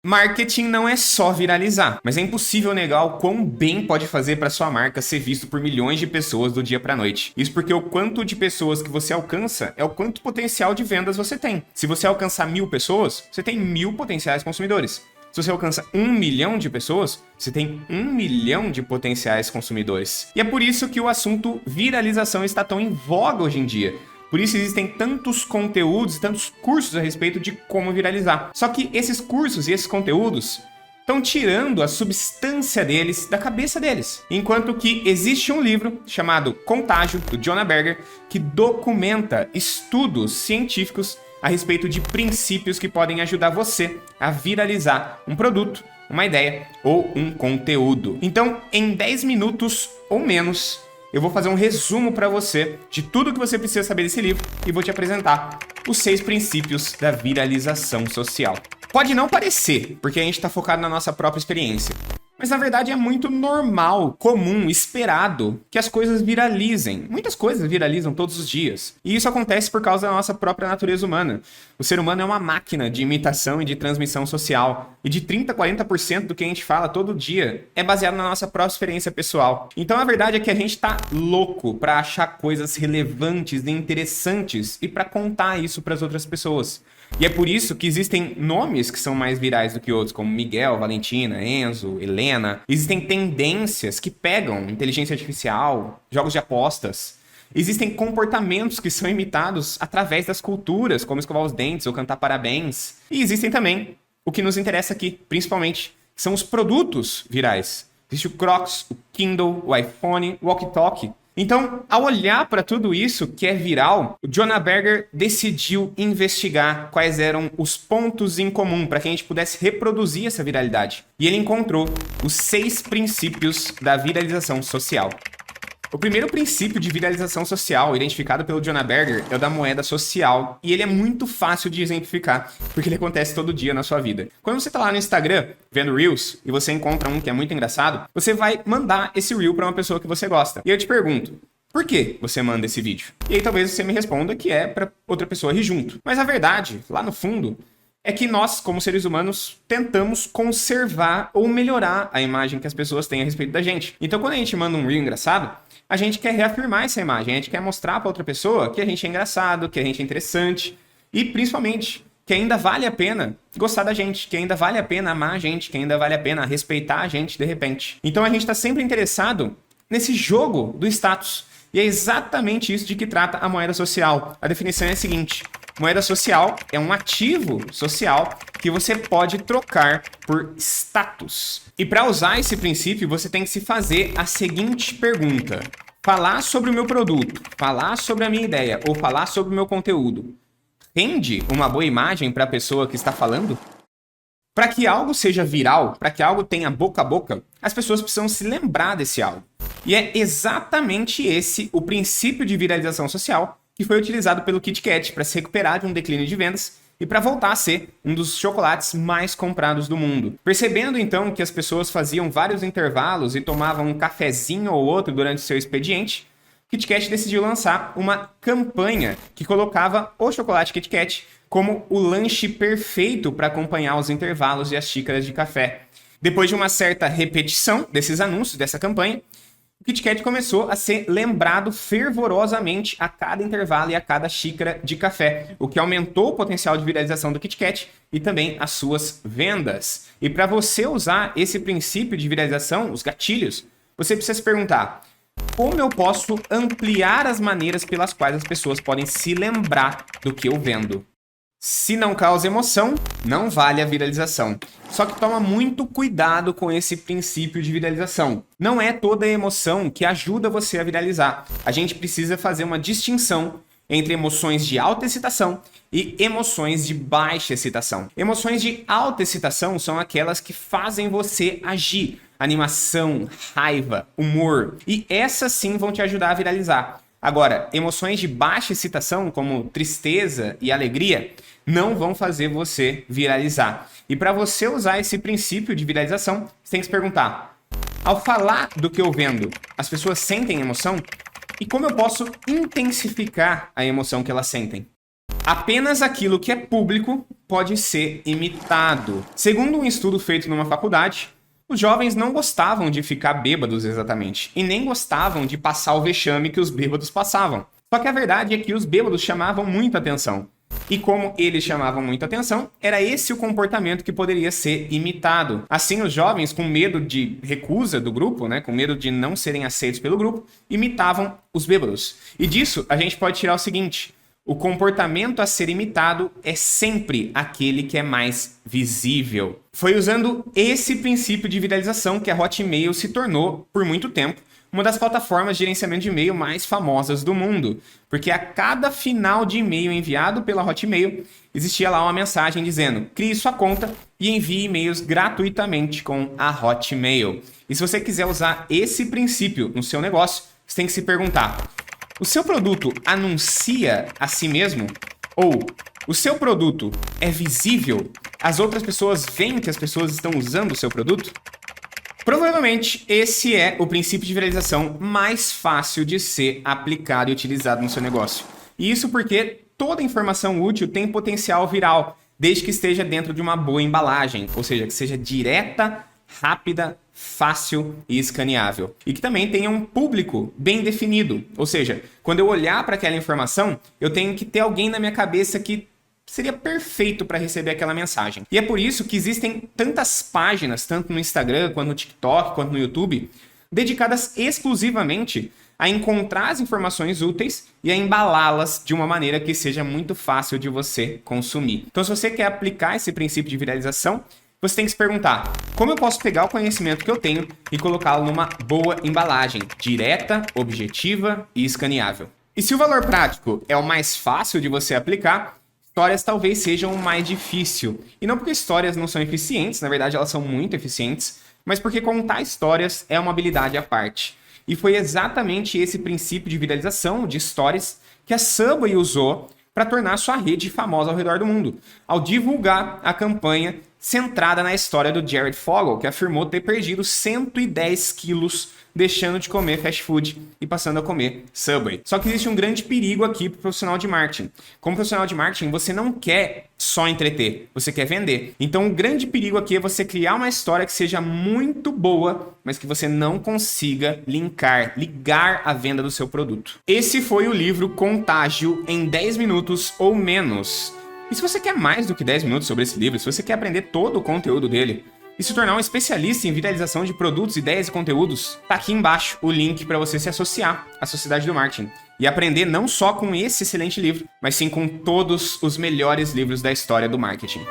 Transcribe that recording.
Marketing não é só viralizar, mas é impossível negar o quão bem pode fazer para sua marca ser visto por milhões de pessoas do dia para noite. Isso porque o quanto de pessoas que você alcança é o quanto potencial de vendas você tem. Se você alcançar 1000 pessoas, você tem 1000 potenciais consumidores. Se você alcança 1 milhão de pessoas, você tem 1 milhão de potenciais consumidores. E é por isso que o assunto viralização está tão em voga hoje em dia. Por isso existem tantos conteúdos e tantos cursos a respeito de como viralizar. Só que esses cursos e esses conteúdos estão tirando a substância deles da cabeça deles. Enquanto que existe um livro chamado Contágio, do Jonah Berger, que documenta estudos científicos a respeito de princípios que podem ajudar você a viralizar um produto, uma ideia ou um conteúdo. Então, em 10 minutos ou menos, eu vou fazer um resumo para você de tudo que você precisa saber desse livro e vou te apresentar os 6 princípios da viralização social. Pode não parecer, porque a gente está focado na nossa própria experiência. Mas na verdade é muito normal, comum, esperado que as coisas viralizem. Muitas coisas viralizam todos os dias. E isso acontece por causa da nossa própria natureza humana. O ser humano é uma máquina de imitação e de transmissão social. E de 30% a 40% do que a gente fala todo dia é baseado na nossa própria experiência pessoal. Então a verdade é que a gente tá louco para achar coisas relevantes e interessantes e para contar isso para as outras pessoas. E é por isso que existem nomes que são mais virais do que outros, como Miguel, Valentina, Enzo, Helena. Existem tendências que pegam inteligência artificial, jogos de apostas. Existem comportamentos que são imitados através das culturas, como escovar os dentes ou cantar parabéns. E existem também o que nos interessa aqui, principalmente, que são os produtos virais. Existe o Crocs, o Kindle, o iPhone, o walkie-talkie. Então, ao olhar para tudo isso que é viral, o Jonah Berger decidiu investigar quais eram os pontos em comum para que a gente pudesse reproduzir essa viralidade. E ele encontrou os 6 princípios da viralização social. O primeiro princípio de viralização social identificado pelo Jonah Berger é o da moeda social, e ele é muito fácil de exemplificar, porque ele acontece todo dia na sua vida. Quando você está lá no Instagram vendo Reels e você encontra um que é muito engraçado, você vai mandar esse Reel para uma pessoa que você gosta. E eu te pergunto, por que você manda esse vídeo? E aí talvez você me responda que é para outra pessoa rir junto. Mas a verdade, lá no fundo, é que nós, como seres humanos, tentamos conservar ou melhorar a imagem que as pessoas têm a respeito da gente. Então quando a gente manda um Reel engraçado, a gente quer reafirmar essa imagem, a gente quer mostrar para outra pessoa que a gente é engraçado, que a gente é interessante e, principalmente, que ainda vale a pena gostar da gente, que ainda vale a pena amar a gente, que ainda vale a pena respeitar a gente de repente. Então a gente está sempre interessado nesse jogo do status. E é exatamente isso de que trata a moeda social. A definição é a seguinte: moeda social é um ativo social que você pode trocar por status. E para usar esse princípio, você tem que se fazer a seguinte pergunta: falar sobre o meu produto, falar sobre a minha ideia ou falar sobre o meu conteúdo rende uma boa imagem para a pessoa que está falando? Para que algo seja viral, para que algo tenha boca a boca, as pessoas precisam se lembrar desse algo. E é exatamente esse o princípio de viralização social que foi utilizado pelo Kit Kat para se recuperar de um declínio de vendas e para voltar a ser um dos chocolates mais comprados do mundo. Percebendo então que as pessoas faziam vários intervalos e tomavam um cafezinho ou outro durante seu expediente, Kit Kat decidiu lançar uma campanha que colocava o chocolate Kit Kat como o lanche perfeito para acompanhar os intervalos e as xícaras de café. Depois de uma certa repetição desses anúncios, dessa campanha, o Kit Kat começou a ser lembrado fervorosamente a cada intervalo e a cada xícara de café, o que aumentou o potencial de viralização do Kit Kat e também as suas vendas. E para você usar esse princípio de viralização, os gatilhos, você precisa se perguntar: como eu posso ampliar as maneiras pelas quais as pessoas podem se lembrar do que eu vendo? Se não causa emoção, não vale a viralização. Só que toma muito cuidado com esse princípio de viralização. Não é toda emoção que ajuda você a viralizar. A gente precisa fazer uma distinção entre emoções de alta excitação e emoções de baixa excitação. Emoções de alta excitação são aquelas que fazem você agir. Animação, raiva, humor. E essas sim vão te ajudar a viralizar. Agora, emoções de baixa excitação, como tristeza e alegria, não vão fazer você viralizar. E para você usar esse princípio de viralização, você tem que se perguntar: ao falar do que eu vendo, as pessoas sentem emoção? E como eu posso intensificar a emoção que elas sentem? Apenas aquilo que é público pode ser imitado. Segundo um estudo feito numa faculdade, os jovens não gostavam de ficar bêbados exatamente, e nem gostavam de passar o vexame que os bêbados passavam. Só que a verdade é que os bêbados chamavam muita atenção. E como eles chamavam muita atenção, era esse o comportamento que poderia ser imitado. Assim, os jovens, com medo de recusa do grupo, né, com medo de não serem aceitos pelo grupo, imitavam os bêbados. E disso, a gente pode tirar o seguinte: o comportamento a ser imitado é sempre aquele que é mais visível. Foi usando esse princípio de viralização que a Hotmail se tornou, por muito tempo, uma das plataformas de gerenciamento de e-mail mais famosas do mundo, porque a cada final de e-mail enviado pela Hotmail, existia lá uma mensagem dizendo: crie sua conta e envie e-mails gratuitamente com a Hotmail. E se você quiser usar esse princípio no seu negócio, você tem que se perguntar: o seu produto anuncia a si mesmo? Ou o seu produto é visível? As outras pessoas veem que as pessoas estão usando o seu produto? Provavelmente esse é o princípio de viralização mais fácil de ser aplicado e utilizado no seu negócio. E isso porque toda informação útil tem potencial viral, desde que esteja dentro de uma boa embalagem, ou seja, que seja direta, rápida, fácil e escaneável. E que também tenha um público bem definido, ou seja, quando eu olhar para aquela informação, eu tenho que ter alguém na minha cabeça que seria perfeito para receber aquela mensagem. E é por isso que existem tantas páginas, tanto no Instagram, quanto no TikTok, quanto no YouTube, dedicadas exclusivamente a encontrar as informações úteis e a embalá-las de uma maneira que seja muito fácil de você consumir. Então, se você quer aplicar esse princípio de viralização, você tem que se perguntar: como eu posso pegar o conhecimento que eu tenho e colocá-lo numa boa embalagem, direta, objetiva e escaneável? E se o valor prático é o mais fácil de você aplicar, histórias talvez sejam o mais difícil. E não porque histórias não são eficientes, na verdade elas são muito eficientes, mas porque contar histórias é uma habilidade à parte. E foi exatamente esse princípio de viralização de stories que a Subway usou para tornar sua rede famosa ao redor do mundo, ao divulgar a campanha centrada na história do Jared Fogle, que afirmou ter perdido 110 quilos deixando de comer fast food e passando a comer Subway. Só que existe um grande perigo aqui para o profissional de marketing. Como profissional de marketing, você não quer só entreter, você quer vender. Então, o grande perigo aqui é você criar uma história que seja muito boa, mas que você não consiga ligar a venda do seu produto. Esse foi o livro Contágio em 10 minutos ou menos. E se você quer mais do que 10 minutos sobre esse livro, se você quer aprender todo o conteúdo dele e se tornar um especialista em viralização de produtos, ideias e conteúdos, tá aqui embaixo o link para você se associar à Sociedade do Marketing e aprender não só com esse excelente livro, mas sim com todos os melhores livros da história do marketing.